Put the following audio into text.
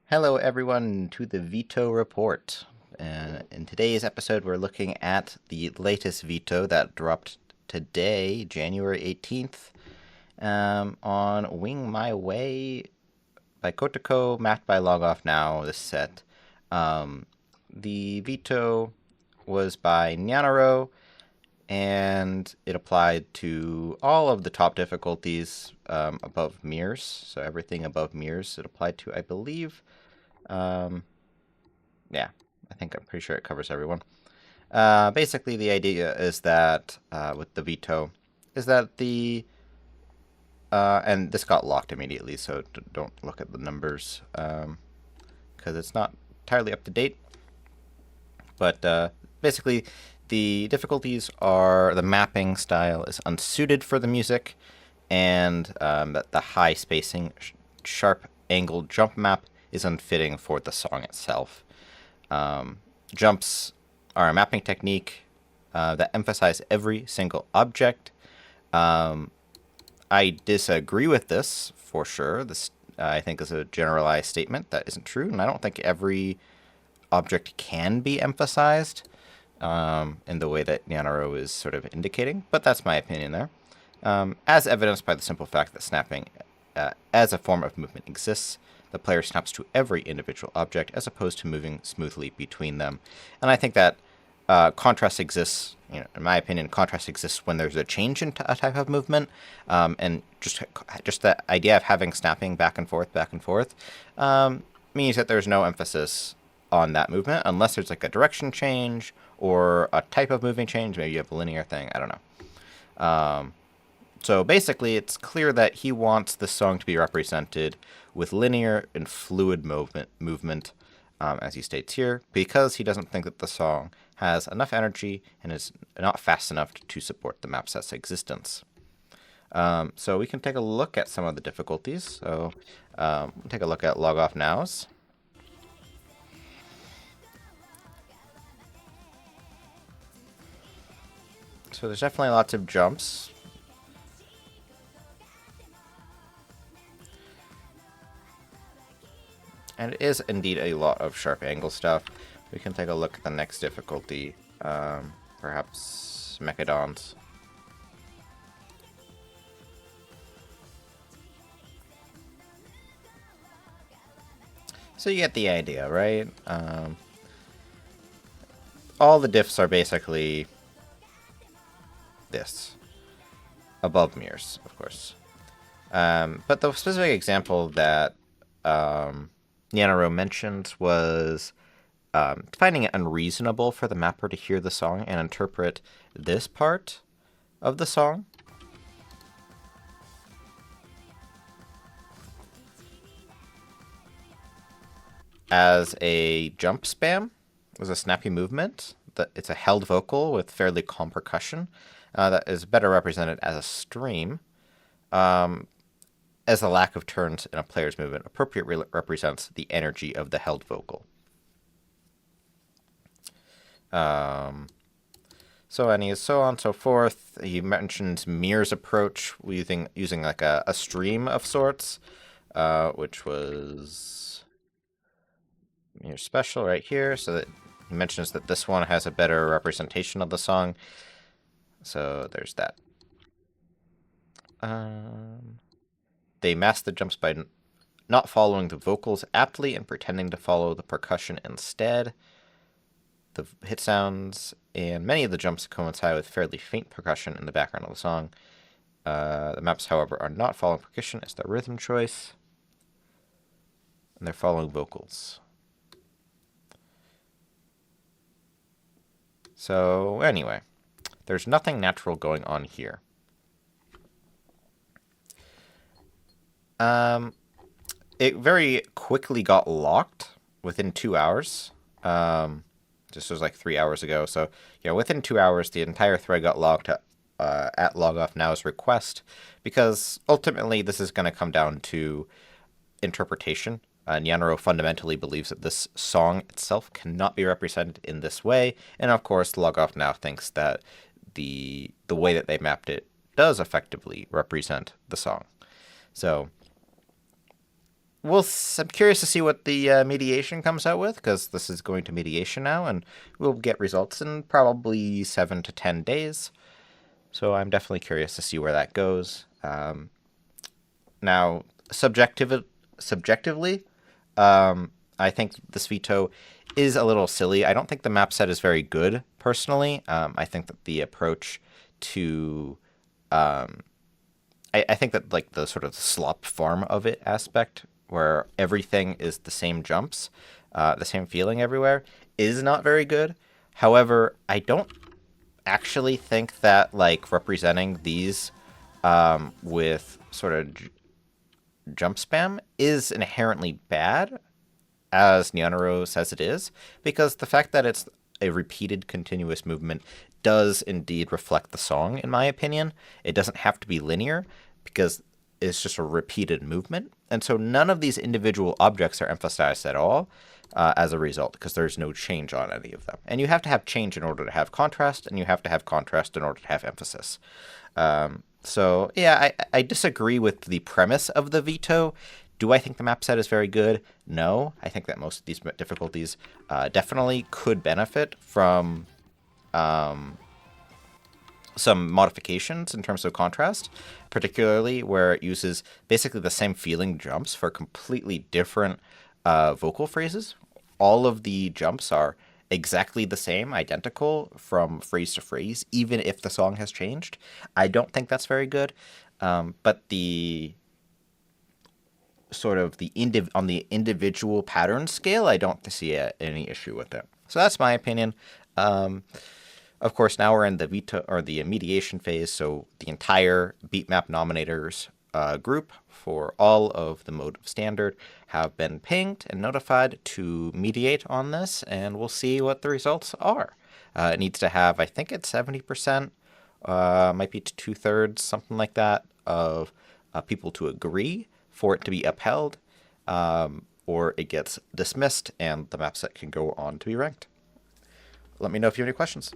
Hello, everyone, to the Veto Report. In today's episode, we're looking at the latest veto that dropped today, January 18th, on Wing My Way by Kotoko, mapped by Log Off Now, this set. The veto was by Nyanaro, and it applied to all of the top difficulties above mirrors. So everything above mirrors it applied to, I believe. Yeah, I'm pretty sure it covers everyone. Basically, the idea is that with the veto, is that and this got locked immediately, so don't look at the numbers because it's not entirely up to date. But basically, the difficulties are the mapping style is unsuited for the music, and that the high spacing, sharp angled jump map is unfitting for the song itself. Jumps are a mapping technique that emphasize every single object. I disagree with this for sure. This I think is a generalized statement that isn't true, and I don't think every object can be emphasized in the way that Nyanaro is sort of indicating, but that's my opinion there. As evidenced by the simple fact that snapping as a form of movement exists, the player snaps to every individual object as opposed to moving smoothly between them. And I think that contrast exists, in my opinion, contrast exists when there's a change in a type of movement, and just the idea of having snapping back and forth, means that there's no emphasis on that movement unless there's like a direction change or a type of moving change. Maybe you have a linear thing. I don't know. So basically, it's clear that he wants the song to be represented with linear and fluid movement, as he states here, because he doesn't think that the song has enough energy and is not fast enough to support the map set's existence. So we can take a look at some of the difficulties. So we'll take a look at Log Off Nows. So there's definitely lots of jumps. And it is indeed a lot of sharp angle stuff. We can take a look at the next difficulty. Perhaps Mechadons. So you get the idea, right? All the diffs are basically this. Above mirrors, of course. But the specific example that Nyanaro mentioned was finding it unreasonable for the mapper to hear the song and interpret this part of the song as a jump spam, as a snappy movement. It's a held vocal with fairly calm percussion that is better represented as a stream. As the lack of turns in a player's movement appropriately represents the energy of the held vocal. So on and so forth. He mentions Mir's approach using like a stream of sorts, which was Mir special right here. So that he mentions that this one has a better representation of the song. So there's that. They mask the jumps by not following the vocals aptly and pretending to follow the percussion instead. The hit sounds and many of the jumps coincide with fairly faint percussion in the background of the song. The maps, however, are not following percussion as their rhythm choice, and they're following vocals. So anyway, there's nothing natural going on here. It very quickly got locked within 2 hours. This was like 3 hours ago. So yeah, within 2 hours, the entire thread got locked at Log Off Now's request, because ultimately this is going to come down to interpretation. Nyanaro fundamentally believes that this song itself cannot be represented in this way, and of course, Log Off Now thinks that the way that they mapped it does effectively represent the song. So I'm curious to see what the mediation comes out with, because this is going to mediation now, and we'll get results in probably 7 to 10 days. So I'm definitely curious to see where that goes. Now, subjectively, I think this veto is a little silly. I don't think the map set is very good, personally. I think that the approach to I think that like the sort of slop form of it aspect, where everything is the same jumps, the same feeling everywhere, is not very good. However, I don't actually think that like representing these with sort of jump spam is inherently bad, as Nyanaro says it is, because the fact that it's a repeated continuous movement does indeed reflect the song, in my opinion. It doesn't have to be linear, because it's just a repeated movement. And so none of these individual objects are emphasized at all as a result, because there's no change on any of them. And you have to have change in order to have contrast, and you have to have contrast in order to have emphasis. So yeah, I disagree with the premise of the veto. Do I think the map set is very good? No. I think that most of these difficulties definitely could benefit from some modifications in terms of contrast, particularly where it uses basically the same feeling jumps for completely different vocal phrases. All of the jumps are exactly the same, identical from phrase to phrase, even if the song has changed. I don't think that's very good. But the sort of on the individual pattern scale, I don't see any issue with it. So that's my opinion. Of course, now we're in the veto or the mediation phase, so the entire beatmap nominators group for all of the mode of standard have been pinged and notified to mediate on this, and we'll see what the results are. It needs to have, I think it's 70%, might be to 2/3, something like that, of people to agree for it to be upheld, or it gets dismissed and the map set can go on to be ranked. Let me know if you have any questions.